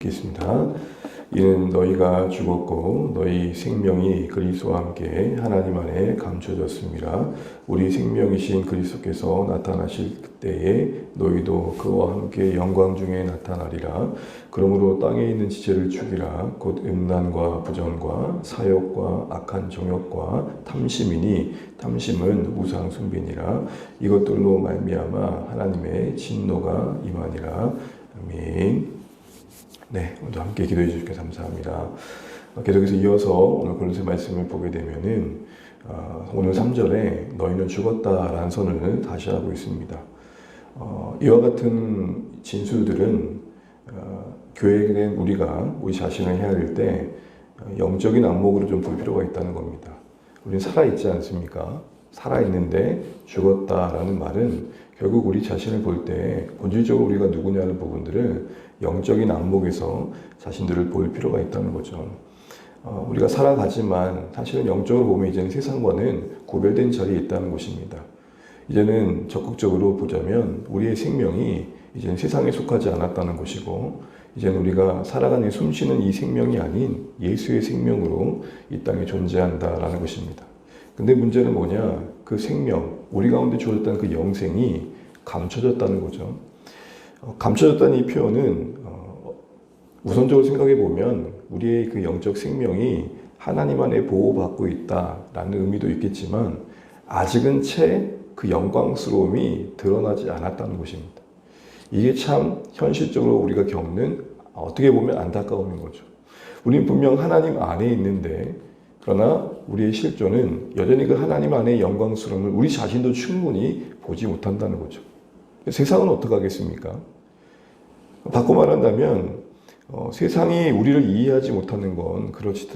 읽겠습니다. 이는 너희가 죽었고 너희 생명이 그리스도와 함께 하나님 안에 감춰졌습니다. 우리 생명이신 그리스도께서 나타나실 때에 너희도 그와 함께 영광 중에 나타나리라. 그러므로 땅에 있는 지체를 죽이라. 곧 음란과 부정과 사욕과 악한 정욕과 탐심이니 탐심은 우상 숭배니라. 이것들로 말미암아 하나님의 진노가 임하니라. 아멘. 네, 오늘도 함께 기도해 주시게 감사합니다. 계속해서 이어서 오늘 골로새 말씀을 보게 되면은 오늘 3절에 너희는 죽었다라는 선언을 다시 하고 있습니다. 이와 같은 진술들은 교회에 된 우리가 우리 자신을 헤아릴 때 영적인 안목으로 좀 볼 필요가 있다는 겁니다. 우리는 살아있지 않습니까? 살아있는데 죽었다라는 말은 결국 우리 자신을 볼 때 본질적으로 우리가 누구냐는 부분들을 영적인 안목에서 자신들을 볼 필요가 있다는 거죠. 우리가 살아가지만 사실은 영적으로 보면 이제는 세상과는 구별된 자리에 있다는 것입니다. 이제는 적극적으로 보자면 우리의 생명이 이제는 세상에 속하지 않았다는 것이고, 이제는 우리가 살아가는 숨쉬는 이 생명이 아닌 예수의 생명으로 이 땅에 존재한다라는 것입니다. 근데 문제는 뭐냐? 그 생명, 우리 가운데 주어졌다는 그 영생이 감춰졌다는 거죠. 감춰졌다는 이 표현은 우선적으로 생각해 보면 우리의 그 영적 생명이 하나님 안에 보호받고 있다라는 의미도 있겠지만 아직은 채 그 영광스러움이 드러나지 않았다는 것입니다. 이게 참 현실적으로 우리가 겪는 어떻게 보면 안타까움인 거죠. 우리는 분명 하나님 안에 있는데 그러나 우리의 실존은 여전히 그 하나님 안의 영광스러움을 우리 자신도 충분히 보지 못한다는 거죠. 세상은 어떻게 하겠습니까? 바꿔 말한다면 세상이 우리를 이해하지 못하는 건 그렇지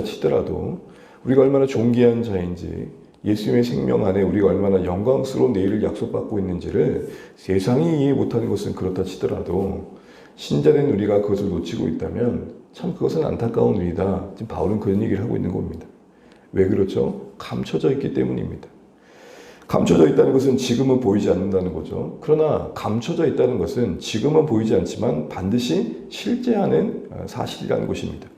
치더라도 우리가 얼마나 존귀한 자인지, 예수님의 생명 안에 우리가 얼마나 영광스러운 내일을 약속받고 있는지를 세상이 이해 못하는 것은 그렇다 치더라도 신자된 우리가 그것을 놓치고 있다면 참 그것은 안타까운 일이다. 지금 바울은 그런 얘기를 하고 있는 겁니다. 왜 그렇죠? 감춰져 있기 때문입니다. 감춰져 있다는 것은 지금은 보이지 않는다는 거죠. 그러나 감춰져 있다는 것은 지금은 보이지 않지만 반드시 실제하는 사실이라는 것입니다.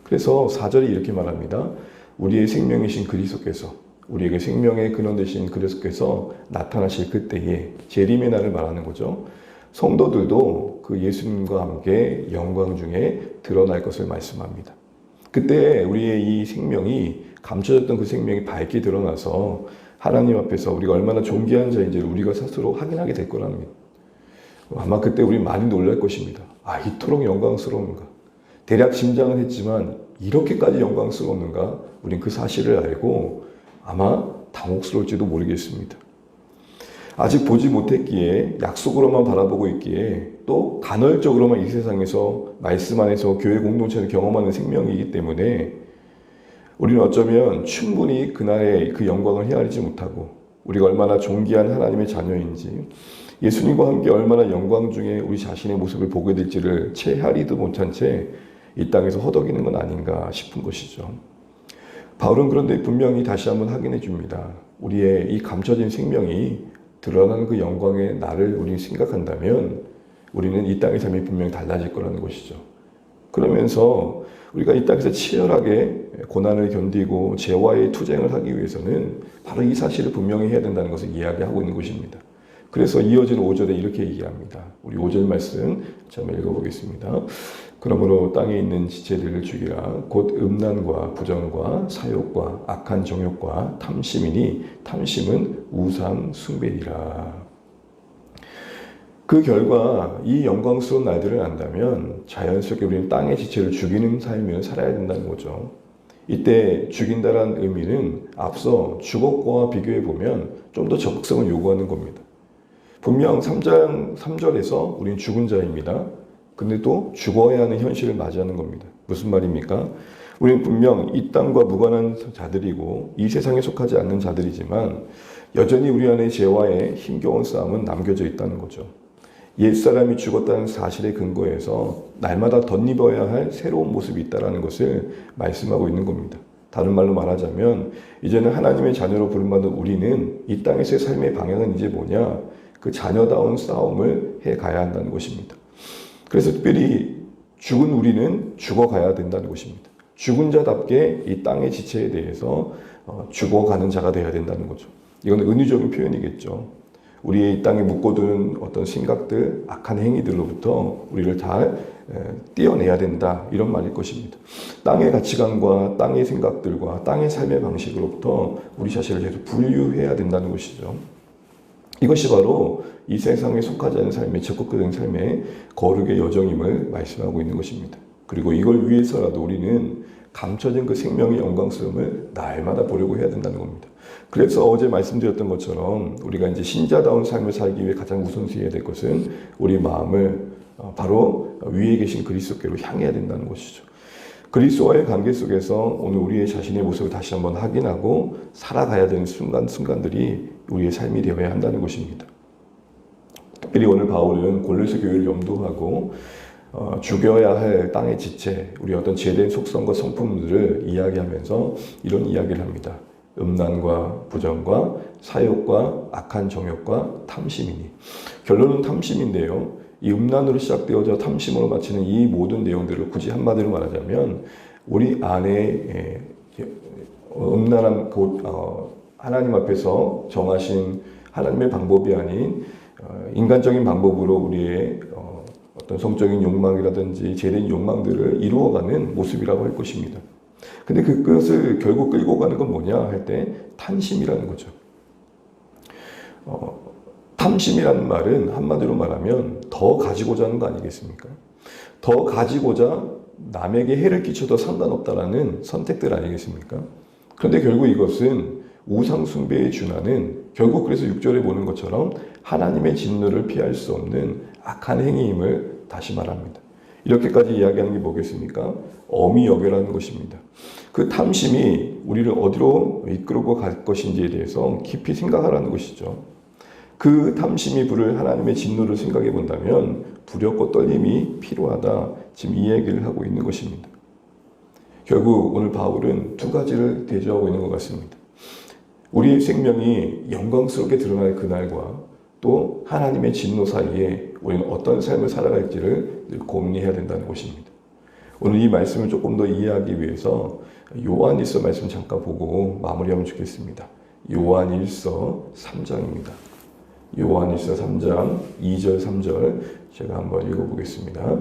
그래서 4절이 이렇게 말합니다. 우리의 생명이신 그리스도께서, 우리에게 생명의 근원 되신 그리스도께서 나타나실 그때에, 재림의 날을 말하는 거죠. 성도들도 그 예수님과 함께 영광 중에 드러날 것을 말씀합니다. 그때 우리의 이 생명이, 감춰졌던 그 생명이 밝게 드러나서 하나님 앞에서 우리가 얼마나 존귀한 자인지를 우리가 스스로 확인하게 될 거랍니다. 아마 그때 우리 많이 놀랄 것입니다. 이토록 영광스러운가? 대략 짐작은 했지만 이렇게까지 영광스러운가? 우린 그 사실을 알고 아마 당혹스러울지도 모르겠습니다. 아직 보지 못했기에, 약속으로만 바라보고 있기에, 또 간헐적으로만 이 세상에서 말씀 안에서 교회 공동체를 경험하는 생명이기 때문에 우리는 어쩌면 충분히 그날의 그 영광을 헤아리지 못하고 우리가 얼마나 존귀한 하나님의 자녀인지, 예수님과 함께 얼마나 영광 중에 우리 자신의 모습을 보게 될지를 채 헤아리도 못한 채 이 땅에서 허덕이는 건 아닌가 싶은 것이죠. 바울은 그런데 분명히 다시 한번 확인해 줍니다. 우리의 이 감춰진 생명이 드러나는 그 영광의 날을 우리 생각한다면 우리는 이 땅의 삶이 분명히 달라질 거라는 것이죠. 그러면서 우리가 이 땅에서 치열하게 고난을 견디고 죄와의 투쟁을 하기 위해서는 바로 이 사실을 분명히 해야 된다는 것을 이야기하고 있는 것입니다. 그래서 이어지는 5절에 이렇게 얘기합니다. 우리 5절 말씀 한번 읽어보겠습니다. 그러므로 땅에 있는 지체들을 죽이라. 곧 음란과 부정과 사욕과 악한 정욕과 탐심이니 탐심은 우상 숭배니라. 그 결과 이 영광스러운 날들을 안다면 자연스럽게 우리는 땅의 지체를 죽이는 삶을 살아야 된다는 거죠. 이때 죽인다라는 의미는 앞서 죽었고와 비교해 보면 좀 더 적극성을 요구하는 겁니다. 분명 3절에서 우리는 죽은 자입니다. 근데 또 죽어야 하는 현실을 맞이하는 겁니다. 무슨 말입니까? 우리는 분명 이 땅과 무관한 자들이고 이 세상에 속하지 않는 자들이지만 여전히 우리 안에 죄와의 힘겨운 싸움은 남겨져 있다는 거죠. 옛사람이 죽었다는 사실에 근거해서 날마다 덧입어야 할 새로운 모습이 있다는 것을 말씀하고 있는 겁니다. 다른 말로 말하자면 이제는 하나님의 자녀로 부름받은 우리는 이 땅에서의 삶의 방향은 이제 뭐냐? 그 자녀다운 싸움을 해가야 한다는 것입니다. 그래서 특별히 죽은 우리는 죽어가야 된다는 것입니다. 죽은 자답게 이 땅의 지체에 대해서 죽어가는 자가 되어야 된다는 거죠. 이건 은유적인 표현이겠죠. 우리의 이 땅에 묶어두는 어떤 생각들, 악한 행위들로부터 우리를 잘 떼어내야 된다, 이런 말일 것입니다. 땅의 가치관과 땅의 생각들과 땅의 삶의 방식으로부터 우리 자신을 계속 분류해야 된다는 것이죠. 이것이 바로 이 세상에 속하지 않은 삶의 적극적인 삶의 거룩의 여정임을 말씀하고 있는 것입니다. 그리고 이걸 위해서라도 우리는 감춰진 그 생명의 영광스러움을 날마다 보려고 해야 된다는 겁니다. 그래서 어제 말씀드렸던 것처럼 우리가 이제 신자다운 삶을 살기 위해 가장 우선시해야 될 것은 우리 마음을 바로 위에 계신 그리스도께로 향해야 된다는 것이죠. 그리스도와의 관계 속에서 오늘 우리의 자신의 모습을 다시 한번 확인하고 살아가야 되는 순간들이 우리의 삶이 되어야 한다는 것입니다. 특별히 오늘 바울은 골로새 교회를 염두하고 죽여야 할 땅의 지체, 우리 어떤 제된 속성과 성품들을 이야기하면서 이런 이야기를 합니다. 음란과 부정과 사욕과 악한 정욕과 탐심이니. 결론은 탐심인데요. 이 음란으로 시작되어져 탐심으로 마치는 이 모든 내용들을 굳이 한마디로 말하자면 우리 안에 음란한 하나님 앞에서 정하신 하나님의 방법이 아닌 인간적인 방법으로 우리의 어떤 성적인 욕망이라든지 제된 욕망들을 이루어가는 모습이라고 할 것입니다. 근데 그것을 결국 끌고 가는 건 뭐냐 할 때 탐심이라는 거죠. 탐심이라는 말은 한마디로 말하면 더 가지고자 하는 거 아니겠습니까? 더 가지고자 남에게 해를 끼쳐도 상관없다라는 선택들 아니겠습니까? 그런데 결국 이것은 우상 숭배에 준하는, 결국 그래서 6절에 보는 것처럼 하나님의 진노를 피할 수 없는 악한 행위임을 다시 말합니다. 이렇게까지 이야기하는 게 뭐겠습니까? 엄히 여겨라는 것입니다. 그 탐심이 우리를 어디로 이끌고 갈 것인지에 대해서 깊이 생각하라는 것이죠. 그 탐심이 부를 하나님의 진노를 생각해 본다면 두렵고 떨림이 필요하다, 지금 이 얘기를 하고 있는 것입니다. 결국 오늘 바울은 두 가지를 대조하고 있는 것 같습니다. 우리의 생명이 영광스럽게 드러날 그날과 또 하나님의 진노 사이에 우리는 어떤 삶을 살아갈지를 늘 고민해야 된다는 것입니다. 오늘 이 말씀을 조금 더 이해하기 위해서 요한일서 말씀 잠깐 보고 마무리하면 좋겠습니다. 요한일서 3장입니다. 요한일서 3장 2절 3절 제가 한번 읽어보겠습니다.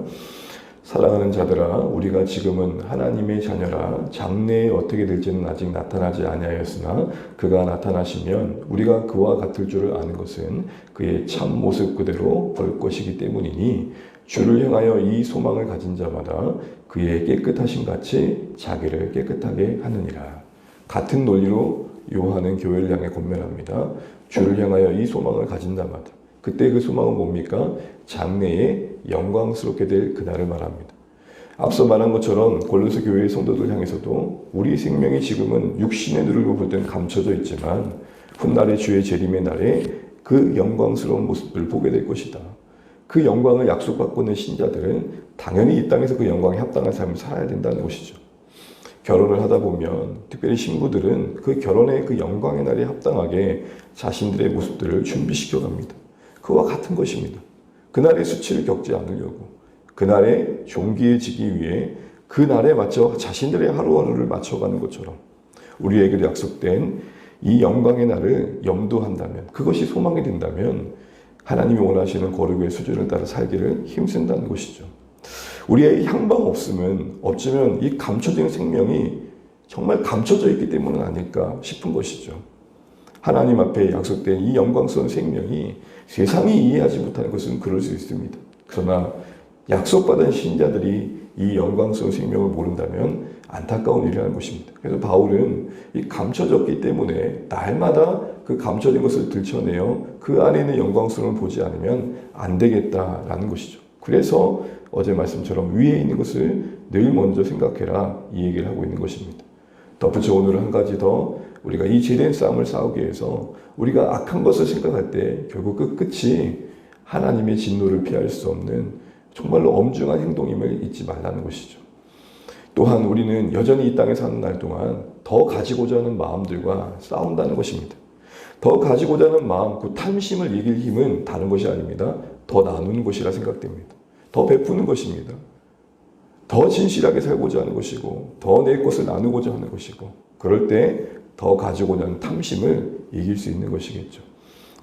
사랑하는 자들아, 우리가 지금은 하나님의 자녀라. 장래에 어떻게 될지는 아직 나타나지 아니하였으나 그가 나타나시면 우리가 그와 같을 줄을 아는 것은 그의 참 모습 그대로 볼 것이기 때문이니 주를 향하여 이 소망을 가진 자마다 그의 깨끗하심 같이 자기를 깨끗하게 하느니라. 같은 논리로 요한은 교회를 향해 권면합니다. 주를 향하여 이 소망을 가진 자마다, 그때 그 소망은 뭡니까? 장래에 영광스럽게 될 그날을 말합니다. 앞서 말한 것처럼 골로새 교회의 성도들 향해서도 우리 생명이 지금은 육신의 눈으로 볼 때는 감춰져 있지만 훗날의 주의 재림의 날에 그 영광스러운 모습을 보게 될 것이다. 그 영광을 약속받고 있는 신자들은 당연히 이 땅에서 그 영광에 합당한 삶을 살아야 된다는 것이죠. 결혼을 하다 보면 특별히 신부들은 그 결혼의 그 영광의 날에 합당하게 자신들의 모습들을 준비시켜 갑니다. 그와 같은 것입니다. 그날의 수치를 겪지 않으려고, 그날에 존귀해지기 위해 그날에 맞춰 자신들의 하루하루를 맞춰가는 것처럼 우리에게 약속된 이 영광의 날을 염두한다면, 그것이 소망이 된다면 하나님이 원하시는 거룩의 수준을 따라 살기를 힘쓴다는 것이죠. 우리의 향방 없으면 어쩌면 이 감춰진 생명이 정말 감춰져 있기 때문은 아닐까 싶은 것이죠. 하나님 앞에 약속된 이 영광스러운 생명이 세상이 이해하지 못하는 것은 그럴 수 있습니다. 그러나 약속받은 신자들이 이 영광스러운 생명을 모른다면 안타까운 일이라는 것입니다. 그래서 바울은 이 감춰졌기 때문에 날마다 그 감춰진 것을 들춰내어 그 안에 있는 영광스러움을 보지 않으면 안 되겠다라는 것이죠. 그래서 어제 말씀처럼 위에 있는 것을 늘 먼저 생각해라, 이 얘기를 하고 있는 것입니다. 덧붙여 오늘은 한 가지 더, 우리가 이 제된 싸움을 싸우기 위해서 우리가 악한 것을 생각할 때 결국 그 끝이 하나님의 진노를 피할 수 없는 정말로 엄중한 행동임을 잊지 말라는 것이죠. 또한 우리는 여전히 이 땅에 사는 날 동안 더 가지고자 하는 마음들과 싸운다는 것입니다. 더 가지고자 하는 마음, 그 탐심을 이길 힘은 다른 것이 아닙니다. 더 나누는 것이라 생각됩니다. 더 베푸는 것입니다. 더 진실하게 살고자 하는 것이고 더 내 것을 나누고자 하는 것이고 그럴 때 더 가지고자 하는 탐심을 이길 수 있는 것이겠죠.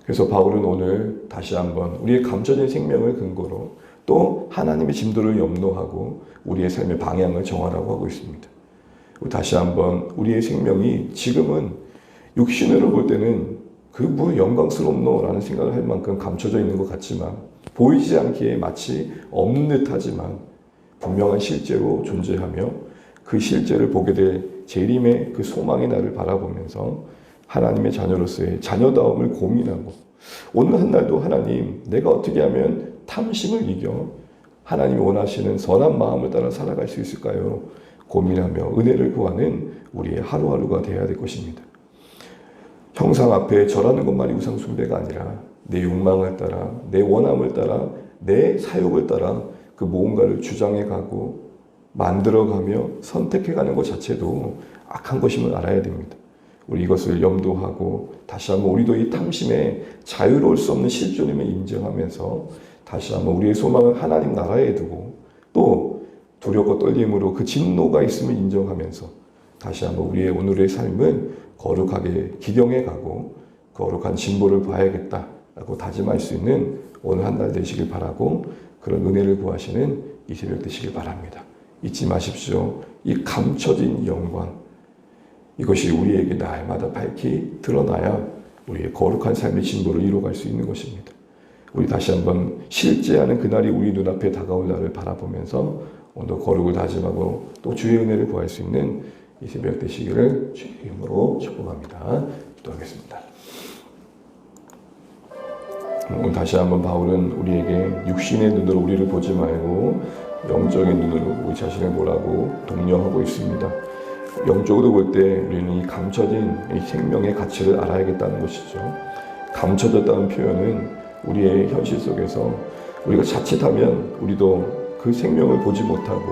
그래서 바울은 오늘 다시 한번 우리의 감춰진 생명을 근거로 또 하나님의 진도를 염두하고 우리의 삶의 방향을 정하라고 하고 있습니다. 다시 한번 우리의 생명이 지금은 육신으로 볼 때는 그 뭐 영광스럽노라는 생각을 할 만큼 감춰져 있는 것 같지만 보이지 않기에 마치 없는 듯 하지만 분명한 실제로 존재하며 그 실제를 보게 될 재림의 그 소망의 날을 바라보면서 하나님의 자녀로서의 자녀다움을 고민하고 오늘 한 날도 하나님 내가 어떻게 하면 탐심을 이겨 하나님이 원하시는 선한 마음을 따라 살아갈 수 있을까요? 고민하며 은혜를 구하는 우리의 하루하루가 되어야 될 것입니다. 형상 앞에 절하는 것만이 우상 숭배가 아니라 내 욕망을 따라 내 원함을 따라 내 사욕을 따라 그 무언가를 주장해 가고 만들어가며 선택해가는 것 자체도 악한 것임을 알아야 됩니다. 우리 이것을 염두하고 다시 한번 우리도 이 탐심에 자유로울 수 없는 실존임을 인정하면서 다시 한번 우리의 소망을 하나님 나라에 두고 또 두렵고 떨림으로 그 진노가 있음을 인정하면서 다시 한번 우리의 오늘의 삶은 거룩하게 기경해 가고 거룩한 진보를 봐야겠다라고 다짐할 수 있는 오늘 한 날 되시길 바라고 그런 은혜를 구하시는 이 새벽 되시길 바랍니다. 잊지 마십시오. 이 감춰진 영광 이것이 우리에게 날마다 밝히 드러나야 우리의 거룩한 삶의 진보를 이루어갈 수 있는 것입니다. 우리 다시 한번 실제하는 그날이 우리 눈앞에 다가올 날을 바라보면서 오늘 거룩을 다짐하고 또 주의 은혜를 구할 수 있는 이 새벽 되시기를 주의 이름으로 축복합니다. 기도하겠습니다. 오늘 다시 한번 바울은 우리에게 육신의 눈으로 우리를 보지 말고 영적인 눈으로 우리 자신을 보라고 독려하고 있습니다. 영적으로 볼 때 우리는 이 감춰진 이 생명의 가치를 알아야겠다는 것이죠. 감춰졌다는 표현은 우리의 현실 속에서 우리가 자칫하면 우리도 그 생명을 보지 못하고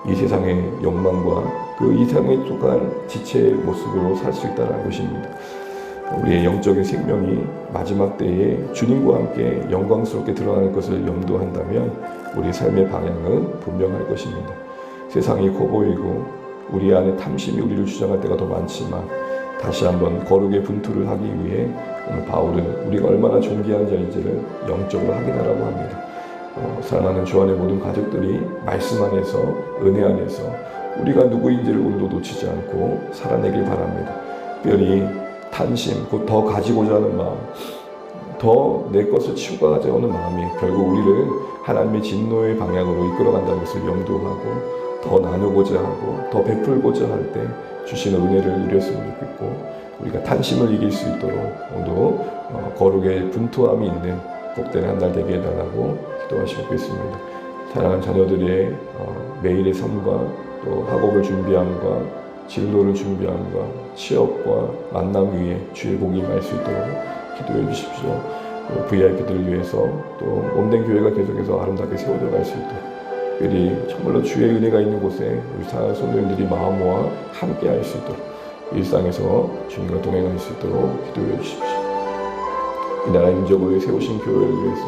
이 세상의 욕망과 그 이상에 속한 지체의 모습으로 살 수 있다는 것입니다. 우리의 영적인 생명이 마지막 때에 주님과 함께 영광스럽게 드러나는 것을 염두한다면 우리 삶의 방향은 분명할 것입니다. 세상이 커 보이고 우리 안에 탐심이 우리를 주장할 때가 더 많지만 다시 한번 거룩의 분투를 하기 위해 오늘 바울은 우리가 얼마나 존귀한 자인지를 영적으로 확인하라고 합니다. 사랑하는 주 안의 모든 가족들이 말씀 안에서 은혜 안에서 우리가 누구인지를 오늘도 놓치지 않고 살아내길 바랍니다. 특별히 탐심, 곧 더 가지고자 하는 마음, 더 내 것을 치우고자 하는 마음이 결국 우리를 하나님의 진노의 방향으로 이끌어간다는 것을 염두하고 더 나누고자 하고 더 베풀고자 할 때 주시는 은혜를 누렸으면 좋겠고 우리가 탐심을 이길 수 있도록 오늘도 거룩의 분투함이 있는 복된 한 날 되게 해달라고 기도하시고 있습니다. 사랑하는 자녀들의 매일의 삶과 또 학업을 준비함과 진로를 준비함과 취업과 만남 위에 주의 복이 임할 수 있도록 기도해 주십시오. VIP들을 위해서 또 몸된 교회가 계속해서 아름답게 세워져 갈 수 있도록 특별히 정말로 주의 은혜가 있는 곳에 우리 사랑하는 성도님들이 마음 모아 함께 할 수 있도록 일상에서 주님과 동행할 수 있도록 기도해 주십시오. 이 나라 임적을 세우신 교회를 위해서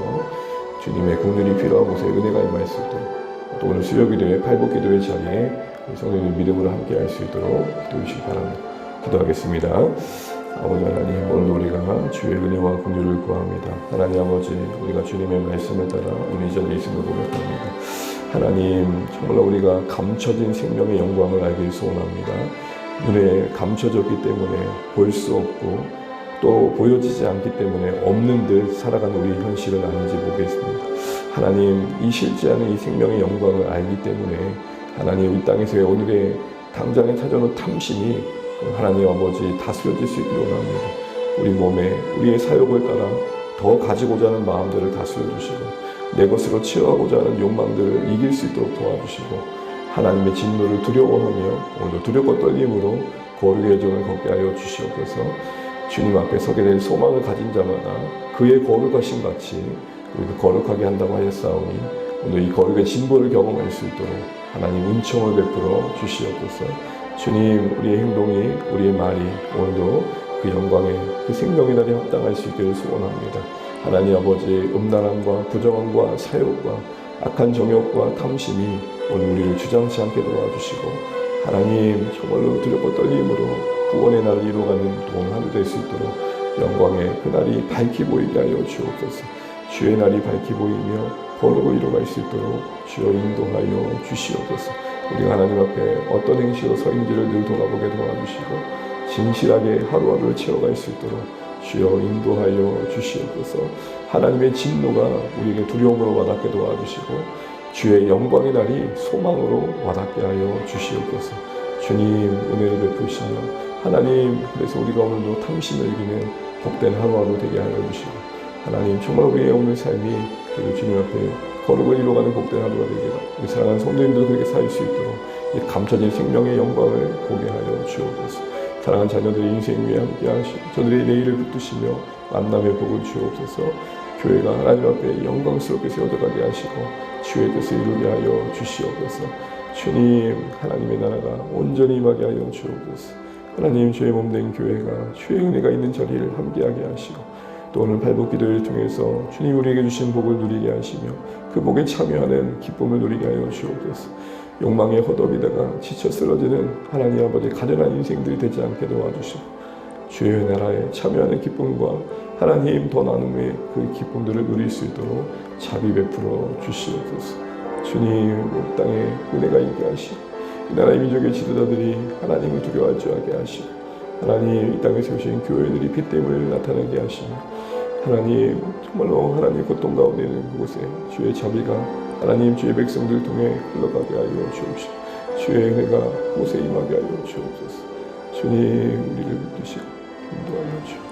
주님의 국률이 필요한 곳에 은혜가 임할 수 있도록 또 오늘 수요기도회 팔복기도회 자리에 성도님들 믿음으로 함께 할 수 있도록 기도해 주시기 바랍니다. 기도하겠습니다. 아버지 하나님, 오늘도 우리가 주의 은혜와 긍휼을 구합니다. 하나님 아버지, 우리가 주님의 말씀을 따라 오늘 이 자리에 있음을 고백합니다. 하나님, 정말로 우리가 감춰진 생명의 영광을 알길 소원합니다. 눈에 감춰졌기 때문에 볼 수 없고 또 보여지지 않기 때문에 없는 듯 살아가는 우리 현실은 아닌지 보겠습니다. 하나님, 이 실제하는 이 생명의 영광을 알기 때문에 하나님 이 땅에서의 오늘의 당장에 찾아오는 탐심이 하나님 아버지 다스려질 수 있기를 원합니다. 우리 몸에 우리의 사욕을 따라 더 가지고자 하는 마음들을 다스려 주시고 내 것으로 채워가고자 하는 욕망들을 이길 수 있도록 도와주시고 하나님의 진노를 두려워하며 오늘 두렵고 떨림으로 거룩의 여정을 걷게 하여 주시옵소서. 주님 앞에 서게 될 소망을 가진 자마다 그의 거룩하신 같이 우리를 거룩하게 한다고 하였사오니 오늘 이 거룩의 진보를 경험할 수 있도록 하나님 은총을 베풀어 주시옵소서. 주님, 우리의 행동이 우리의 말이 오늘도 그 영광의 그 생명의 날에 합당할 수 있기를 소원합니다. 하나님 아버지, 음란함과 부정함과 사욕과 악한 정욕과 탐심이 오늘 우리를 주장치 않게 도와주시고 하나님 정말로 두렵고 떨림으로 구원의 날을 이루어가는 동 하루 될 수 있도록 영광의 그날이 밝히 보이게 하여 주옵소서. 주의 날이 밝히 보이며 거룩을 이루어갈 수 있도록 주여 인도하여 주시옵소서. 우리가 하나님 앞에 어떤 행실로 서 있는지를 늘 돌아보게 도와주시고 진실하게 하루하루를 채워갈 수 있도록 주여 인도하여 주시옵소서. 하나님의 진노가 우리에게 두려움으로 와닿게 도와주시고 주의 영광의 날이 소망으로 와닿게 하여 주시옵소서. 주님 은혜를 베푸시며 하나님 그래서 우리가 오늘도 탐심을 이기는 복된 하루하루 되게 하여 주시고 하나님 정말 우리의 오늘 삶이 그리고 주님 앞에 거룩을 이루어가는 복된 하루가 되게 우리 사랑하는 성도님들 그렇게 살 수 있도록 이 감춰진 생명의 영광을 보게 하여 주옵소서. 사랑하는 자녀들의 인생 위에 함께 하시고 저들의 내일을 붙드시며 만남의 복을 주옵소서. 교회가 하나님 앞에 영광스럽게 세워져가게 하시고 주의 뜻을 이루게 하여 주시옵소서. 주님 하나님의 나라가 온전히 임하게 하여 주옵소서. 하나님 주의 몸된 교회가 주의 은혜가 있는 자리를 함께하게 하시고 또 오늘 발복 기도를 통해서 주님 우리에게 주신 복을 누리게 하시며 그 복에 참여하는 기쁨을 누리게 하여 주옵소서. 욕망에 허덕이다가 지쳐 쓰러지는 하나님 아버지 가련한 인생들이 되지 않게 도와주시고 주의 나라에 참여하는 기쁨과 하나님 더 나눔의 그 기쁨들을 누릴 수 있도록 자비 베풀어 주시옵소서. 주님 이 땅에 은혜가 있게 하시고 이 나라의 민족의 지도자들이 하나님을 두려워할 줄 알게 하시고 하나님 이 땅에 세우신 교회들이 빛됨을 나타내게 하시며 하나님 정말로 하나님 고통 가운데 있는 그곳에 주의 자비가 하나님 주의 백성들 통해 흘러가게 하여 주옵시고 주의 은혜가 그곳에 임하게 하여 주옵소서. 주님 우리를 붙드시고 인도하여 주옵소서.